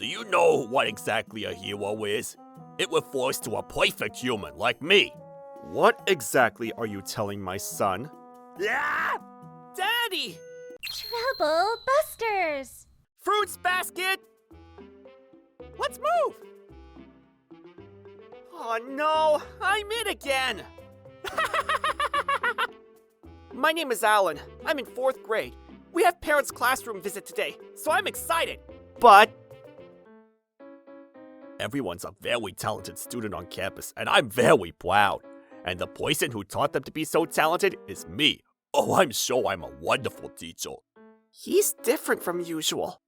Do you know what exactly a hero is? It refers to a perfect human like me. What exactly are you telling my son? Ah! Daddy! Trouble Busters! Fruits basket! Let's move! Oh no, I'm in again! My name is Alan. I'm in 4th grade. We have parents' classroom visit today, so I'm excited. But everyone's a very talented student on campus, and I'm very proud. And the person who taught them to be so talented is me. Oh, I'm sure I'm a wonderful teacher. He's different from usual.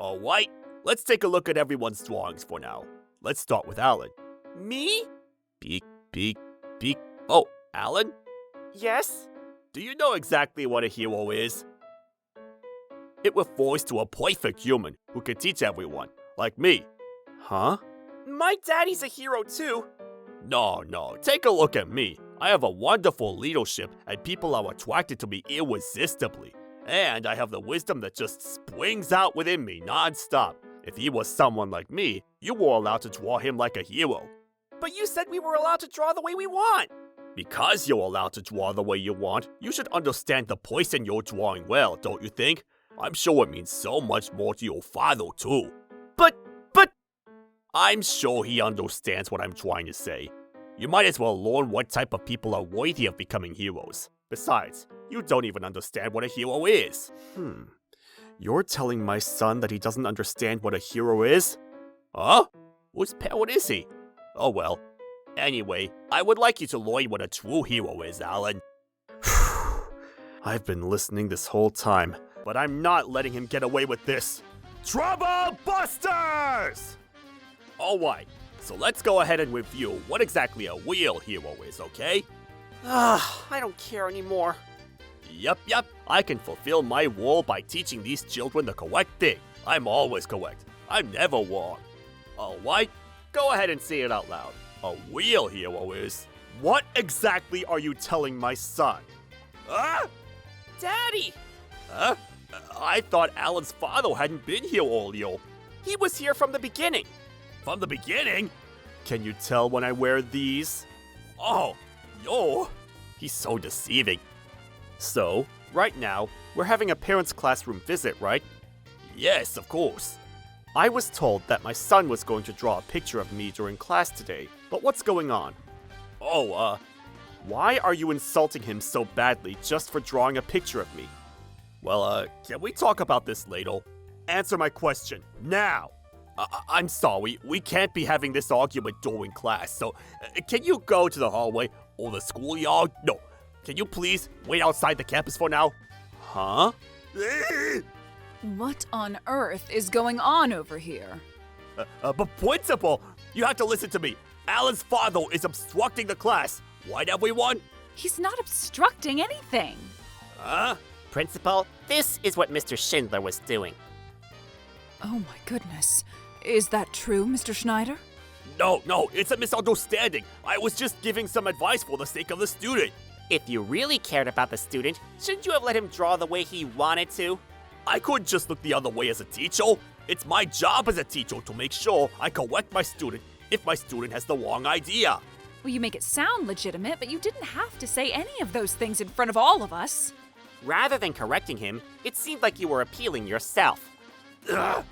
Alright, let's take a look at everyone's drawings for now. Let's start with Alan. Me? Peek, peek, peek. Oh, Alan? Yes? Do you know exactly what a hero is? It refers to a perfect human who can teach everyone, like me. Huh? My daddy's a hero too. No, take a look at me. I have a wonderful leadership and people are attracted to me irresistibly. And I have the wisdom that just springs out within me non-stop. If he was someone like me, you were allowed to draw him like a hero. But you said we were allowed to draw the way we want. Because you're allowed to draw the way you want, you should understand the person you're drawing well, don't you think? I'm sure it means so much more to your father too. But... I'm sure he understands what I'm trying to say. You might as well learn what type of people are worthy of becoming heroes. Besides, you don't even understand what a hero is. You're telling my son that he doesn't understand what a hero is? Huh? Whose parent is he? Oh well. Anyway, I would like you to learn what a true hero is, Alan. I've been listening this whole time, but I'm not letting him get away with this. Trouble Busters! Alright, so let's go ahead and review what exactly a real hero is, okay? I don't care anymore. Yup, I can fulfill my role by teaching these children the correct thing. I'm always correct. I'm never wrong. Alright, go ahead and say it out loud. A real hero is... What exactly are you telling my son? Daddy! Huh? I thought Alan's father hadn't been here earlier. He was here from the beginning. From the beginning? Can you tell when I wear these? Oh, no. He's so deceiving. So, right now, we're having a parents' classroom visit, right? Yes, of course. I was told that my son was going to draw a picture of me during class today, but what's going on? Why are you insulting him so badly just for drawing a picture of me? Well, can we talk about this later? Answer my question, now! I'm sorry, we can't be having this argument during class, so can you go to the hallway or the schoolyard? No, can you please wait outside the campus for now? Huh? What on earth is going on over here? But principal, you have to listen to me. Alan's father is obstructing the class. Right, everyone? He's not obstructing anything. Huh? Principal, this is what Mr. Schindler was doing. Oh my goodness. Is that true, Mr. Schneider? No, it's a misunderstanding. I was just giving some advice for the sake of the student. If you really cared about the student, shouldn't you have let him draw the way he wanted to? I couldn't just look the other way as a teacher. It's my job as a teacher to make sure I correct my student if my student has the wrong idea. Well, you make it sound legitimate, but you didn't have to say any of those things in front of all of us. Rather than correcting him, it seemed like you were appealing yourself. Ugh.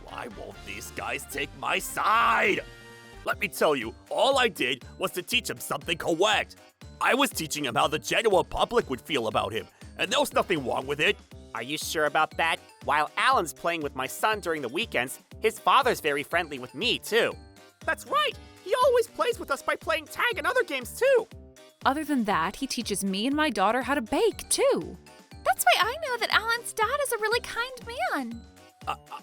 Why won't these guys take my side? Let me tell you, all I did was to teach him something correct. I was teaching him how the general public would feel about him, and there was nothing wrong with it. Are you sure about that? While Alan's playing with my son during the weekends, his father's very friendly with me, too. That's right! He always plays with us by playing tag and other games, too! Other than that, he teaches me and my daughter how to bake, too. That's why I know that Alan's dad is a really kind man.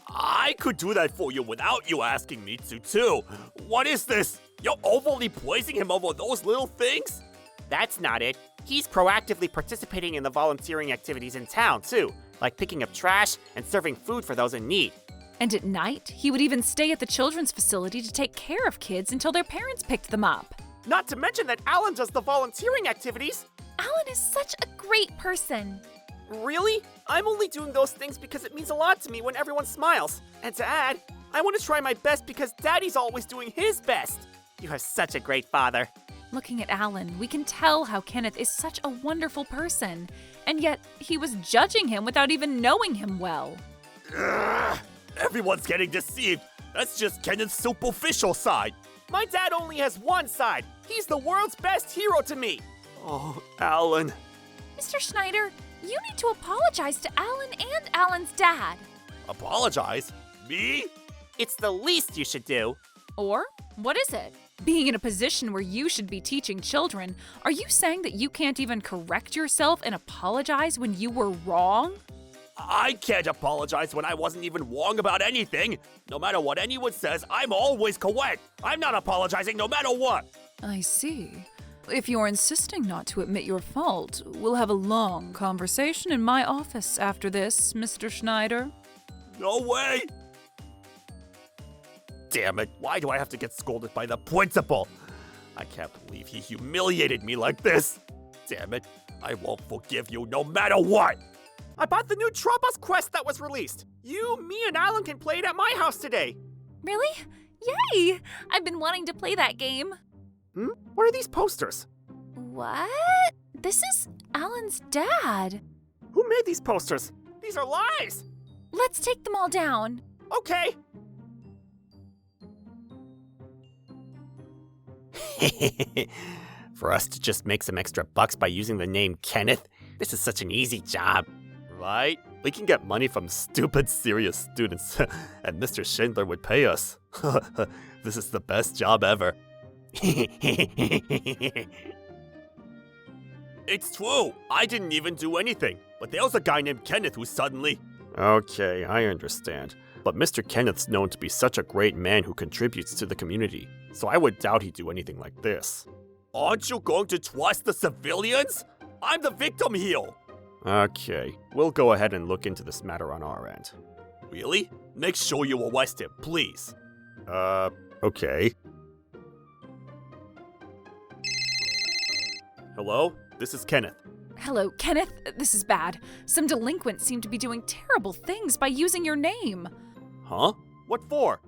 I could do that for you without you asking me to, too. What is this? You're overly praising him over those little things? That's not it. He's proactively participating in the volunteering activities in town, too, like picking up trash and serving food for those in need. And at night, he would even stay at the children's facility to take care of kids until their parents picked them up. Not to mention that Alan does the volunteering activities. Alan is such a great person. Really? I'm only doing those things because it means a lot to me when everyone smiles. And to add, I want to try my best because Daddy's always doing his best. You are such a great father. Looking at Alan, we can tell how Kenneth is such a wonderful person, and yet he was judging him without even knowing him well. Ugh, everyone's getting deceived. That's just Kenneth's superficial side. My dad only has one side. He's the world's best hero to me. Oh, Alan. Mr. Schneider, you need to apologize to Alan and Alan's dad. Apologize? Me? It's the least you should do. Or, what is it? Being in a position where you should be teaching children, are you saying that you can't even correct yourself and apologize when you were wrong? I can't apologize when I wasn't even wrong about anything. No matter what anyone says, I'm always correct. I'm not apologizing no matter what. I see. If you're insisting not to admit your fault, we'll have a long conversation in my office after this, Mr. Schneider. No way. Damn it, why do I have to get scolded by the principal? I can't believe he humiliated me like this. Damn it, I won't forgive you no matter what. I bought the new Tropas quest that was released. You, me, and Alan can play it at my house today. Really? Yay! I've been wanting to play that game. What are these posters? What? This is Alan's dad. Who made these posters? These are lies. Let's take them all down. Okay. For us to just make some extra bucks by using the name Kenneth, this is such an easy job. Right? We can get money from stupid, serious students, and Mr. Schindler would pay us. This is the best job ever. It's true. I didn't even do anything. But there was a guy named Kenneth who suddenly... Okay, I understand. But Mr. Kenneth's known to be such a great man who contributes to the community, so I would doubt he'd do anything like this. Aren't you going to trust the civilians? I'm the victim here. Okay, we'll go ahead and look into this matter on our end. Really? Make sure you arrest him, please. Okay. Hello? This is Kenneth. Hello, Kenneth. This is bad. Some delinquents seem to be doing terrible things by using your name. Huh? What for?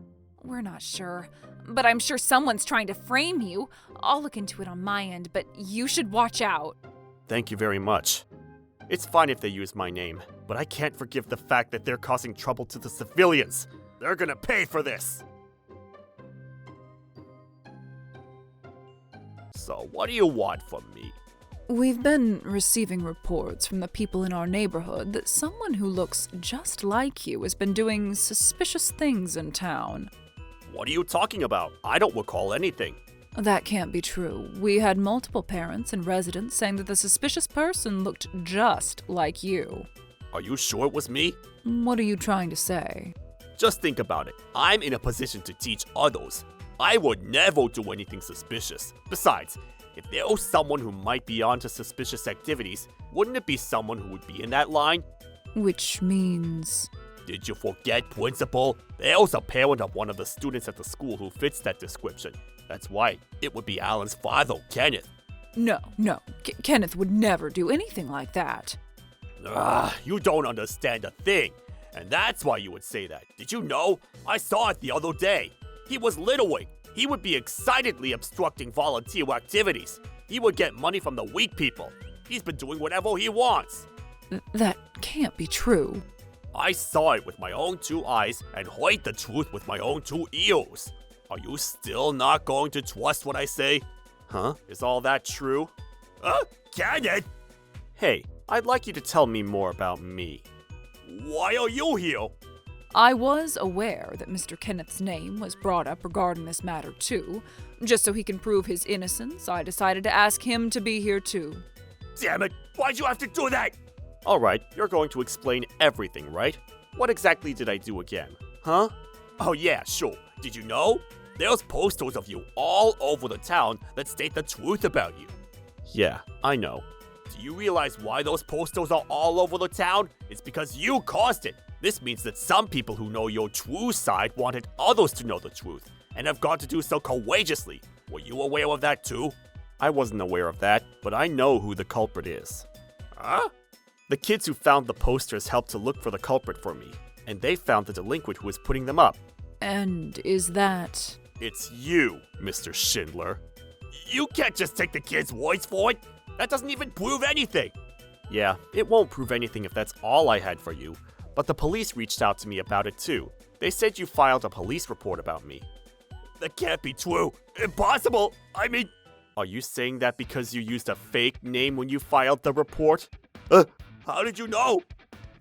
We're not sure, but I'm sure someone's trying to frame you. I'll look into it on my end, but you should watch out. Thank you very much. It's fine if they use my name, but I can't forgive the fact that they're causing trouble to the civilians. They're gonna pay for this. So, what do you want from me? We've been receiving reports from the people in our neighborhood that someone who looks just like you has been doing suspicious things in town. What are you talking about? I don't recall anything. That can't be true. We had multiple parents and residents saying that the suspicious person looked just like you. Are you sure it was me? What are you trying to say? Just think about it. I'm in a position to teach others. I would never do anything suspicious. Besides, if there was someone who might be onto suspicious activities, wouldn't it be someone who would be in that line? Which means... Did you forget, Principal? There was a parent of one of the students at the school who fits that description. That's right. It would be Alan's father, Kenneth. No. Kenneth would never do anything like that. You don't understand a thing. And that's why you would say that. Did you know? I saw it the other day. He was littling. He would be excitedly obstructing volunteer activities. He would get money from the weak people. He's been doing whatever he wants. That can't be true. I saw it with my own 2 eyes and heard the truth with my own 2 ears. Are you still not going to trust what I say? Huh? Is all that true? Kenneth! Hey, I'd like you to tell me more about me. Why are you here? I was aware that Mr. Kenneth's name was brought up regarding this matter too. Just so he can prove his innocence, I decided to ask him to be here too. Damn it! Why'd you have to do that? Alright, you're going to explain everything, right? What exactly did I do again? Huh? Oh yeah, sure. Did you know? There's posters of you all over the town that state the truth about you. Yeah, I know. Do you realize why those posters are all over the town? It's because you caused it. This means that some people who know your true side wanted others to know the truth, and have got to do so courageously. Were you aware of that too? I wasn't aware of that, but I know who the culprit is. Huh? The kids who found the posters helped to look for the culprit for me, and they found the delinquent who was putting them up. And is that... It's you, Mr. Schindler. You can't just take the kid's voice for it. That doesn't even prove anything. Yeah, it won't prove anything if that's all I had for you, but the police reached out to me about it too. They said you filed a police report about me. That can't be true. Impossible. I mean, Are you saying that because you used a fake name when you filed the report? how did you know?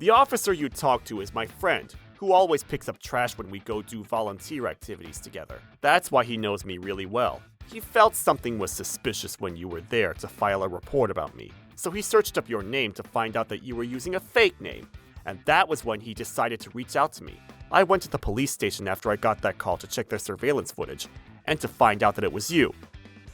The officer you talked to is my friend, who always picks up trash when we go do volunteer activities together. That's why he knows me really well. He felt something was suspicious when you were there to file a report about me, so he searched up your name to find out that you were using a fake name, and that was when he decided to reach out to me. I went to the police station after I got that call to check their surveillance footage, and to find out that it was you.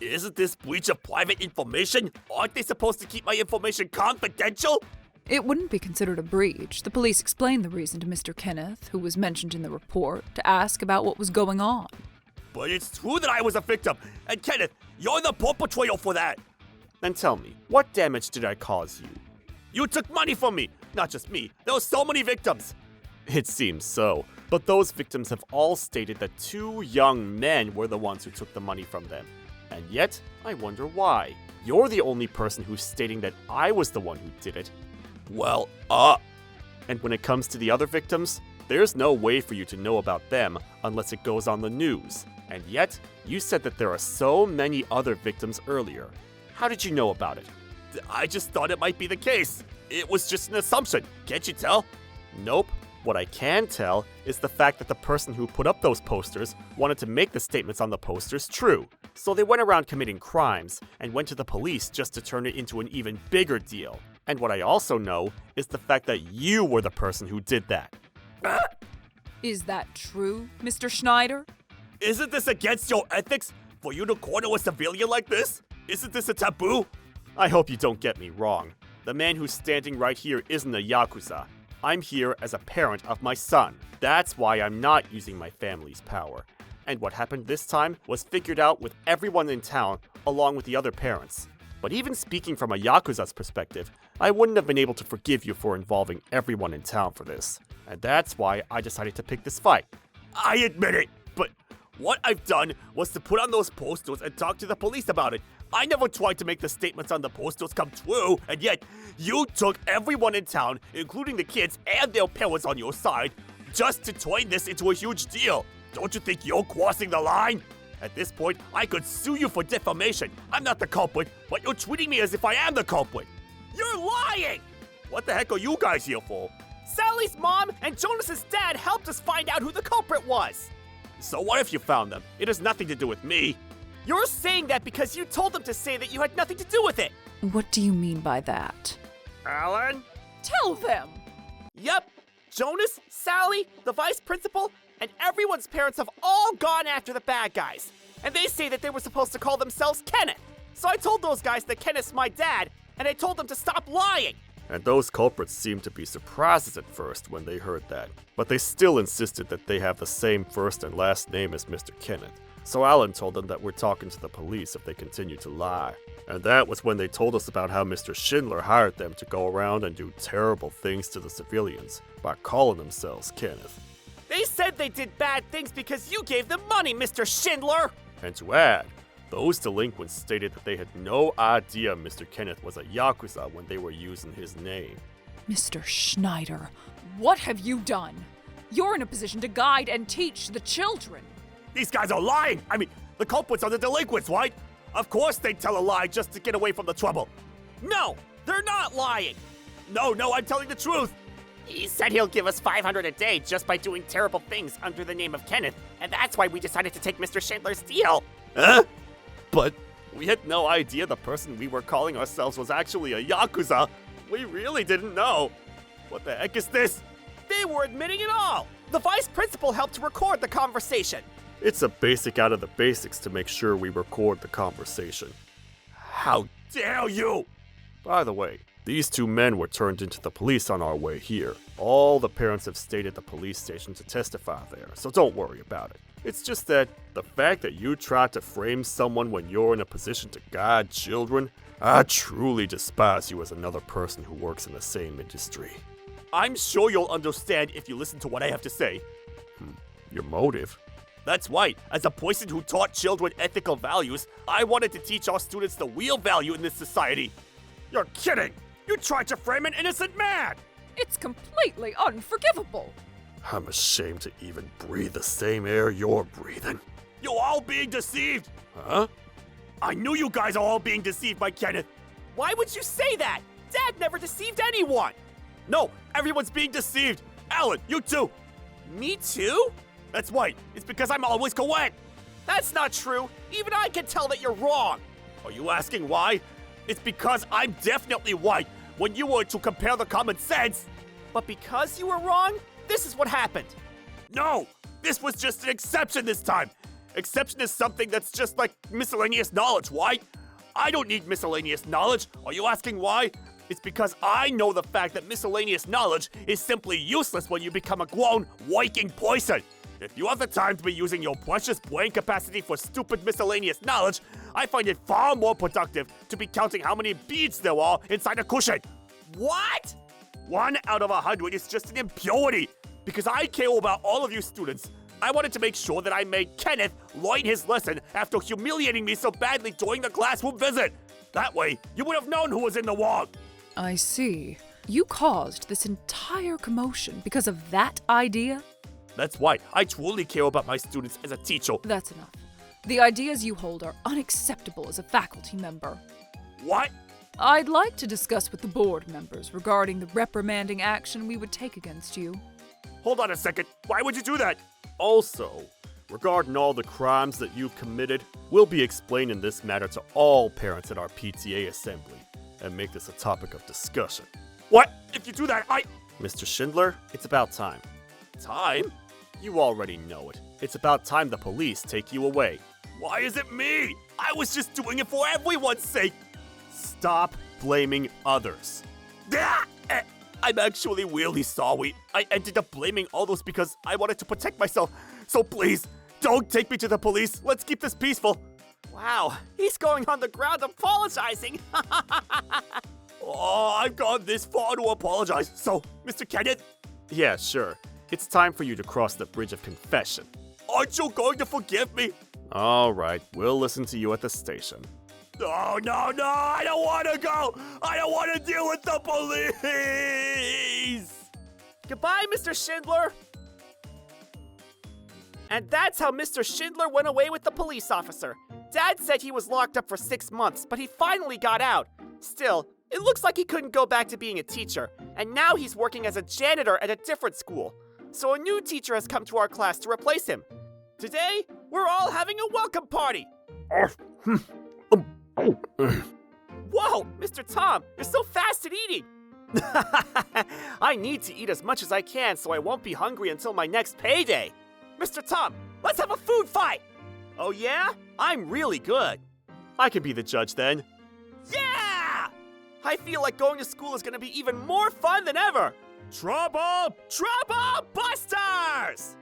Isn't this breach of private information? Aren't they supposed to keep my information confidential? It wouldn't be considered a breach. The police explained the reason to Mr. Kenneth, who was mentioned in the report, to ask about what was going on. But it's true that I was a victim. And Kenneth, you're the perpetrator for that. Then tell me, what damage did I cause you? You took money from me. Not just me. There were so many victims. It seems so, but those victims have all stated that 2 young men were the ones who took the money from them. And yet, I wonder why. You're the only person who's stating that I was the one who did it. Well, And when it comes to the other victims, there's no way for you to know about them unless it goes on the news. And yet, you said that there are so many other victims earlier. How did you know about it? I just thought it might be the case. It was just an assumption. Can't you tell? Nope. What I can tell is the fact that the person who put up those posters wanted to make the statements on the posters true. So they went around committing crimes and went to the police just to turn it into an even bigger deal. And what I also know is the fact that you were the person who did that. Is that true, Mr. Schneider? Isn't this against your ethics for you to corner a civilian like this? Isn't this a taboo? I hope you don't get me wrong. The man who's standing right here isn't a Yakuza. I'm here as a parent of my son. That's why I'm not using my family's power. And what happened this time was figured out with everyone in town, along with the other parents. But even speaking from a Yakuza's perspective, I wouldn't have been able to forgive you for involving everyone in town for this. And that's why I decided to pick this fight. I admit it, but what I've done was to put on those posters and talk to the police about it. I never tried to make the statements on the posters come true, and yet you took everyone in town, including the kids and their parents on your side, just to turn this into a huge deal. Don't you think you're crossing the line? At this point, I could sue you for defamation. I'm not the culprit, but you're treating me as if I am the culprit. You're lying! What the heck are you guys here for? Sally's mom and Jonas's dad helped us find out who the culprit was. So what if you found them? It has nothing to do with me. You're saying that because you told them to say that you had nothing to do with it. What do you mean by that? Alan? Tell them! Yep. Jonas, Sally, the vice principal, and everyone's parents have all gone after the bad guys. And they say that they were supposed to call themselves Kenneth. So I told those guys that Kenneth's my dad, and I told them to stop lying. And those culprits seemed to be surprised at first when they heard that. But they still insisted that they have the same first and last name as Mr. Kenneth. So Alan told them that we're talking to the police if they continue to lie. And that was when they told us about how Mr. Schindler hired them to go around and do terrible things to the civilians by calling themselves Kenneth. They said they did bad things because you gave them money, Mr. Schindler! And to add, those delinquents stated that they had no idea Mr. Kenneth was a Yakuza when they were using his name. Mr. Schneider, what have you done? You're in a position to guide and teach the children. These guys are lying! I mean, the culprits are the delinquents, right? Of course they'd tell a lie just to get away from the trouble. No, they're not lying! No, I'm telling the truth! He said he'll give us 500 a day just by doing terrible things under the name of Kenneth, and that's why we decided to take Mr. Schindler's deal. Huh? But we had no idea the person we were calling ourselves was actually a Yakuza. We really didn't know. What the heck is this? They were admitting it all! The vice principal helped to record the conversation. It's a basic out of the basics to make sure we record the conversation. How dare you! By the way, these 2 men were turned into the police on our way here. All the parents have stayed at the police station to testify there, so don't worry about it. It's just that the fact that you tried to frame someone when you're in a position to guide children, I truly despise you as another person who works in the same industry. I'm sure you'll understand if you listen to what I have to say. Your motive? That's right. As a person who taught children ethical values, I wanted to teach our students the real value in this society. You're kidding! You tried to frame an innocent man! It's completely unforgivable. I'm ashamed to even breathe the same air you're breathing. You're all being deceived! Huh? I knew you guys are all being deceived by Kenneth. Why would you say that? Dad never deceived anyone. No, everyone's being deceived. Alan, you too. Me too? That's right. It's because I'm always correct. That's not true. Even I can tell that you're wrong. Are you asking why? It's because I'm definitely right when you were to compare the common sense. But because you were wrong, this is what happened. No, this was just an exception this time. Exception is something that's just like miscellaneous knowledge, right? I don't need miscellaneous knowledge. Are you asking why? It's because I know the fact that miscellaneous knowledge is simply useless when you become a grown, waking person. If you have the time to be using your precious brain capacity for stupid miscellaneous knowledge, I find it far more productive to be counting how many beads there are inside a cushion. What? 1 out of 100 is just an impurity. Because I care about all of you students, I wanted to make sure that I made Kenneth learn his lesson after humiliating me so badly during the classroom visit. That way, you would have known who was in the wrong. I see. You caused this entire commotion because of that idea? That's why I truly care about my students as a teacher. That's enough. The ideas you hold are unacceptable as a faculty member. What? I'd like to discuss with the board members regarding the reprimanding action we would take against you. Hold on a second. Why would you do that? Also, regarding all the crimes that you've committed, we'll be explaining this matter to all parents at our PTA assembly and make this a topic of discussion. What? If you do that, Mr. Schindler, it's about time. Time? You already know it. It's about time the police take you away. Why is it me? I was just doing it for everyone's sake. Stop blaming others. I'm actually really sorry. I ended up blaming all those because I wanted to protect myself. So please, don't take me to the police. Let's keep this peaceful. Wow, he's going on the ground apologizing. Oh, I've gone this far to apologize. So, Mr. Kenneth? Yeah, sure. It's time for you to cross the bridge of confession. Aren't you going to forgive me? All right, we'll listen to you at the station. No, I don't want to go. I don't want to deal with the police. Goodbye, Mr. Schindler. And that's how Mr. Schindler went away with the police officer. Dad said he was locked up for 6 months, but he finally got out. Still, it looks like he couldn't go back to being a teacher, and now he's working as a janitor at a different school. So a new teacher has come to our class to replace him. Today, we're all having a welcome party. Whoa, Mr. Tom, you're so fast at eating. I need to eat as much as I can so I won't be hungry until my next payday. Mr. Tom, let's have a food fight. Oh yeah? I'm really good. I can be the judge then. Yeah! I feel like going to school is going to be even more fun than ever. Trouble! Trouble Busters!